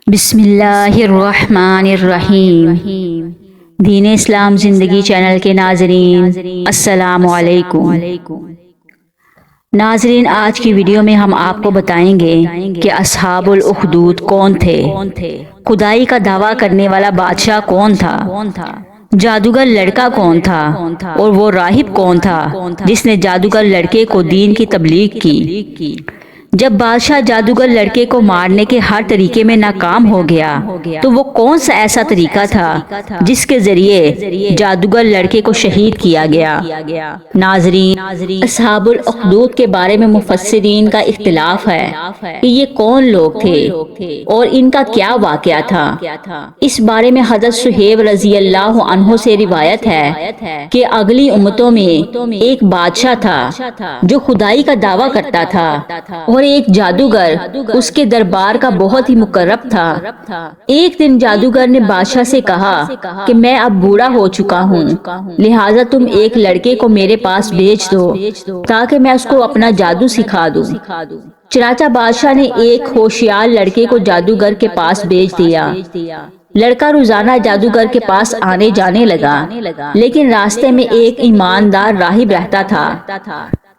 بسم اللہ الرحمن الرحیم۔ دین اسلام زندگی چینل کے ناظرین السلام علیکم۔ ناظرین، آج کی ویڈیو میں ہم آپ کو بتائیں گے کہ اصحاب الاخدود کون تھے، خدائی کا دعویٰ کرنے والا بادشاہ کون تھا، جادوگر لڑکا کون تھا، اور وہ راہب کون تھا جس نے جادوگر لڑکے کو دین کی تبلیغ کی۔ جب بادشاہ جادوگر لڑکے کو مارنے کے ہر طریقے میں ناکام ہو گیا تو وہ کون سا ایسا طریقہ تھا جس کے ذریعے جادوگر لڑکے کو شہید کیا گیا؟ ناظرین، اصحاب الاخدود کے بارے میں مفسرین کا اختلاف ہے کہ یہ کون لوگ تھے اور ان کا کیا واقعہ تھا۔ اس بارے میں حضرت صہیب رضی اللہ عنہ سے روایت ہے کہ اگلی امتوں میں ایک بادشاہ تھا جو خدائی کا دعویٰ کرتا تھا اور ایک جادوگر اس کے دربار کا بہت ہی مقرب تھا۔ ایک دن جادوگر نے بادشاہ سے کہا کہ میں اب بوڑھا ہو چکا ہوں، لہٰذا تم ایک لڑکے کو میرے پاس بھیج دو تاکہ میں اس کو اپنا جادو سکھا دوں۔ چنانچہ بادشاہ نے ایک ہوشیار لڑکے کو جادوگر کے پاس بھیج دیا۔ لڑکا روزانہ جادوگر کے پاس آنے جانے لگا، لیکن راستے میں ایک ایماندار راہب رہتا تھا۔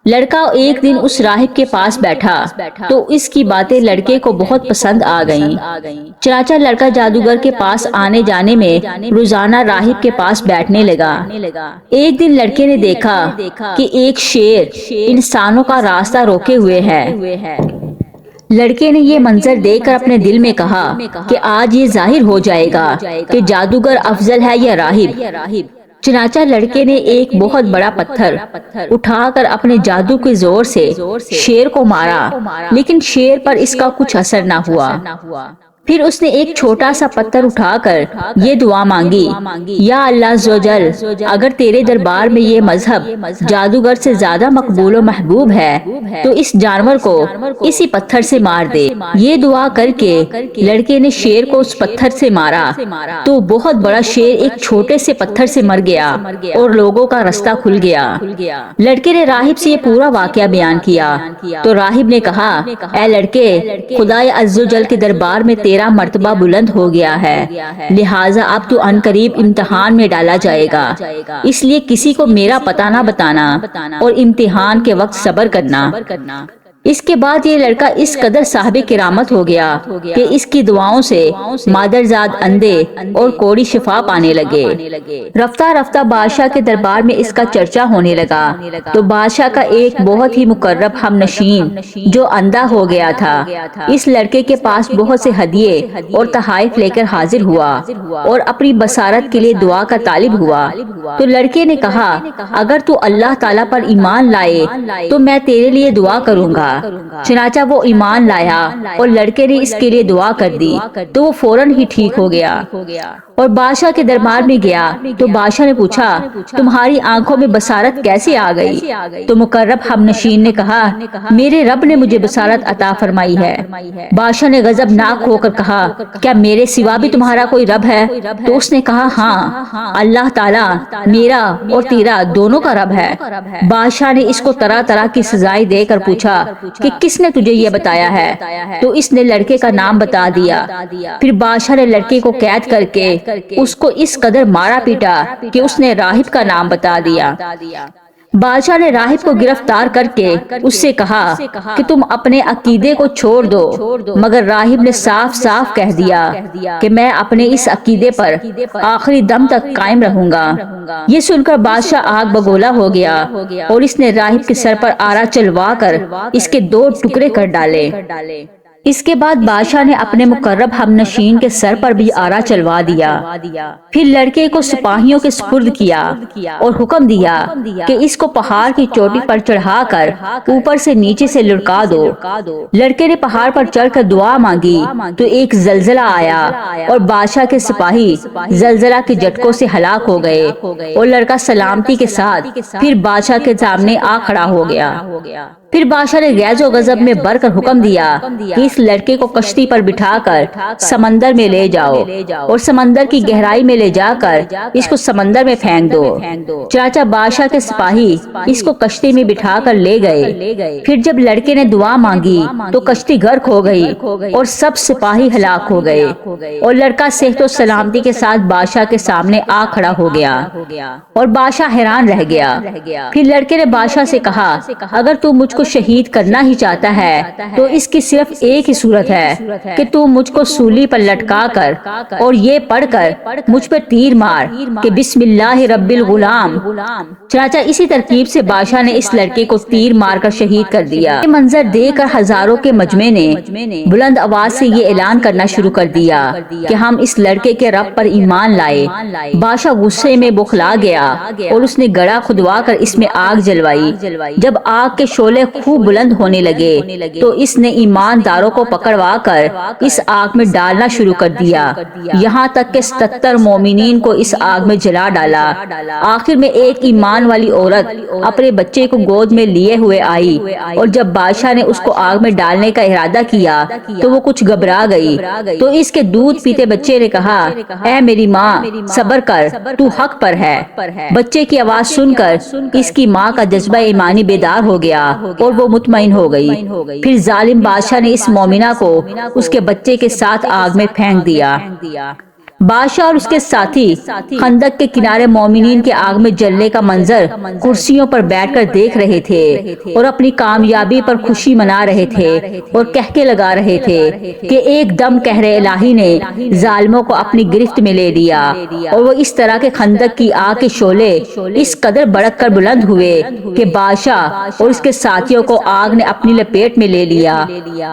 لڑکا ایک دن اس راہب کے پاس بیٹھا تو اس کی باتیں لڑکے کو بہت پسند آ گئیں۔ چنانچہ لڑکا جادوگر کے پاس آنے جانے میں روزانہ راہب کے پاس بیٹھنے لگا۔ ایک دن لڑکے نے دیکھا کہ ایک شیر انسانوں کا راستہ روکے ہوئے ہے۔ لڑکے نے یہ منظر دیکھ کر اپنے دل میں کہا کہ آج یہ ظاہر ہو جائے گا کہ جادوگر افضل ہے یا راہب۔ چنانچہ لڑکے نے ایک بہت بڑا پتھر اٹھا کر اپنے جادو کے زور سے شیر کو مارا، لیکن شیر پر اس کا کچھ اثر نہ ہوا۔ پھر اس نے ایک چھوٹا سا پتھر اٹھا کر یہ دعا مانگی، یا اللہ عز و جل، اگر تیرے دربار میں یہ مذہب جادوگر سے زیادہ مقبول و محبوب ہے تو اس جانور کو اسی پتھر سے مار دے۔ یہ دعا کر کے لڑکے نے شیر کو اس پتھر سے مارا تو بہت بڑا شیر ایک چھوٹے سے پتھر سے مر گیا اور لوگوں کا راستہ کھل گیا۔ لڑکے نے راہب سے یہ پورا واقعہ بیان کیا تو راہب نے کہا، اے لڑکے، خدائے عز و جل کے دربار میں تیرا مرتبہ بلند ہو گیا ہے، لہٰذا اب تو ان قریب امتحان میں ڈالا جائے گا، اس لیے کسی کو میرا پتہ نہ بتانا اور امتحان کے وقت صبر کرنا۔ اس کے بعد یہ لڑکا اس قدر صاحب کرامت ہو گیا کہ اس کی دعاؤں سے مادرزاد اندھے اور کوڑی شفا پانے لگے۔ رفتہ رفتہ بادشاہ کے دربار میں اس کا چرچا ہونے لگا تو بادشاہ کا ایک بہت ہی مقرب ہم نشین جو اندھا ہو گیا تھا اس لڑکے کے پاس بہت سے ہدیے اور تحائف لے کر حاضر ہوا اور اپنی بصارت کے لیے دعا کا طالب ہوا۔ تو لڑکے نے کہا، اگر تو اللہ تعالیٰ پر ایمان لائے تو میں تیرے لیے دعا کروں گا۔ چنانچہ وہ ایمان لایا اور لڑکے نے اس کے لیے دعا کر دی تو وہ فوراً ہی ٹھیک ہو گیا اور بادشاہ کے دربار میں گیا تو بادشاہ نے پوچھا، تمہاری آنکھوں میں بصارت کیسے آ گئی؟ تو مقرب ہم نشین نے کہا، میرے رب نے مجھے بصارت عطا فرمائی ہے۔ بادشاہ نے غضبناک ہو کر کہا، کیا میرے سوا بھی تمہارا کوئی رب ہے؟ تو اس نے کہا، ہاں، اللہ تعالیٰ میرا اور تیرا دونوں کا رب ہے۔ بادشاہ نے اس کو طرح طرح کی سزائیں دے کر پوچھا کہ کس نے تجھے یہ بتایا ہے؟ تو اس نے لڑکے کا نام بتا دیا۔ پھر بادشاہ نے لڑکے کو قید کر کے اس کو اس قدر مارا پیٹا کہ اس نے راہب کا نام بتا دیا۔ بادشاہ نے راہب کو گرفتار کر کے اس سے کہا کہ تم اپنے عقیدے کو چھوڑ دو، مگر راہب نے صاف صاف کہہ دیا کہ میں اپنے اس عقیدے پر آخری دم تک قائم رہوں گا۔ یہ سن کر بادشاہ آگ بگولا ہو گیا اور اس نے راہب کے سر پر آرا چلوا کر اس کے 2 ٹکڑے کر ڈالے۔ اس کے بعد بادشاہ نے اپنے مقرب ہم نشین کے سر پر بھی آرا چلوا دیا۔ پھر لڑکے کو سپاہیوں کے سپرد کیا اور حکم دیا کہ اس کو پہاڑ کی چوٹی پر چڑھا کر اوپر سے نیچے سے لڑکا دو۔ لڑکے نے پہاڑ پر چڑھ کر دعا مانگی تو ایک زلزلہ آیا اور بادشاہ کے سپاہی زلزلہ کے جھٹکوں سے ہلاک ہو گئے اور لڑکا سلامتی کے ساتھ پھر بادشاہ کے سامنے آ کھڑا ہو گیا۔ پھر بادشاہ نے غیظ و غضب میں بڑھ کر حکم دیا کہ اس لڑکے کو کشتی پر بٹھا کر سمندر میں لے جاؤ اور سمندر کی گہرائی میں لے جا کر اس کو سمندر میں پھینک دو۔ چنانچہ بادشاہ کے سپاہی اس کو کشتی میں بٹھا کر لے گئے۔ پھر جب لڑکے نے دعا مانگی تو کشتی غرق ہو گئی اور سب سپاہی ہلاک ہو گئے، اور لڑکا صحت و سلامتی کے ساتھ بادشاہ کے سامنے آ کھڑا ہو گیا اور بادشاہ حیران رہ گیا۔ پھر لڑکے نے بادشاہ سے کہا اگر تو مجھ کو شہید کرنا ہی چاہتا ہے تو اس کی صرف ایک ہی صورت ہے کہ تو مجھ کو سولی پر لٹکا کر اور یہ پڑھ کر مجھ پر تیر مار کہ بسم اللہ رب الغلام۔ چنانچہ اسی ترکیب سے بادشاہ نے اس لڑکے کو تیر مار کر شہید کر دیا۔ یہ منظر دیکھ کر ہزاروں کے مجمع نے بلند آواز سے یہ اعلان کرنا شروع کر دیا کہ ہم اس لڑکے کے رب پر ایمان لائے۔ بادشاہ غصے میں بوکھلا گیا اور اس نے گڑھا کھدوا کر اس میں آگ جلوائی۔ جب آگ کے شعلے خوب بلند ہونے لگے تو اس نے ایمانداروں کو پکڑوا کر اس آگ میں ڈالنا شروع کر دیا، یہاں تک کہ 77 مومنین کو اس آگ میں جلا ڈالا۔ آخر میں ایک ایمان والی عورت اپنے بچے کو گود میں لیے ہوئے آئی، اور جب بادشاہ نے اس کو آگ میں ڈالنے کا ارادہ کیا تو وہ کچھ گھبرا گئی۔ تو اس کے دودھ پیتے بچے نے کہا اے میری ماں صبر کر، تو حق پر ہے۔ بچے کی آواز سن کر اس کی ماں کا جذبہ ایمانی بیدار ہو گیا اور وہ مطمئن ہو گئی۔ پھر ظالم بادشاہ نے اس مومنہ کو اس کے بچے کے ساتھ آگ میں پھینک دیا۔ بادشاہ اور اس کے ساتھی خندق کے کنارے مومنین کے آگ میں جلنے کا منظر کرسیوں پر بیٹھ کر دیکھ رہے تھے اور اپنی کامیابی پر خوشی منا رہے تھے اور کہکے لگا رہے تھے کہ ایک دم قہر الہی نے ظالموں کو اپنی گرفت میں لے لیا، اور وہ اس طرح کے خندق کی آگ کے شعلے اس قدر بڑک کر بلند ہوئے کہ بادشاہ اور اس کے ساتھیوں کو آگ نے اپنی لپیٹ میں لے لیا،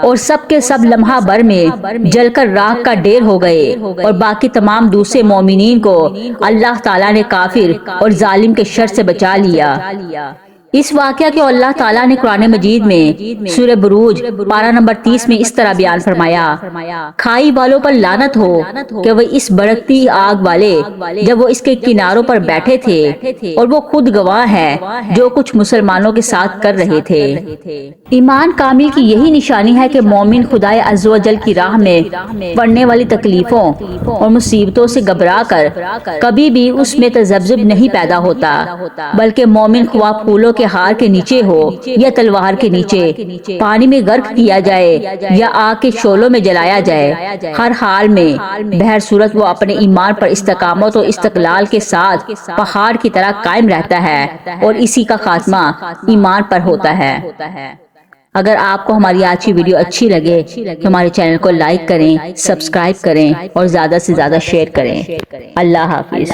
اور سب کے سب لمحہ بھر میں جل کر راکھ کا ڈھیر ہو گئے، اور باقی تمام دوسرے مومنین کو اللہ تعالیٰ نے کافر اور ظالم کے شر سے بچا لیا۔ اس واقعہ کو اللہ تعالیٰ نے قرآن مجید میں سورہ بروج پارہ نمبر 30 میں اس طرح بیان فرمایا، کھائی والوں پر لعنت ہو کہ وہ اس بڑکتی آگ والے جب وہ اس کے کناروں پر بیٹھے تھے، اور وہ خود گواہ ہے جو کچھ مسلمانوں کے ساتھ کر رہے تھے۔ ایمان کامل کی یہی نشانی ہے کہ مومن خدائے عز و جل کی راہ میں پڑنے والی تکلیفوں اور مصیبتوں سے گھبرا کر کبھی بھی اس میں تذبذب نہیں پیدا ہوتا، بلکہ مومن خواہ پھولوں کے ہار کے نیچے ہو یا تلوار کے نیچے، پانی میں غرق کیا جائے یا آگ کے شعلوں میں جلایا جائے، ہر حال میں بہر صورت وہ اپنے ایمان پر استقامت و استقلال کے ساتھ پہاڑ کی طرح قائم رہتا ہے، اور اسی کا خاتمہ ایمان پر ہوتا ہے۔ اگر آپ کو ہماری آج کی ویڈیو اچھی لگے تو ہمارے چینل کو لائک کریں، سبسکرائب کریں اور زیادہ سے زیادہ شیئر کریں۔ اللہ حافظ۔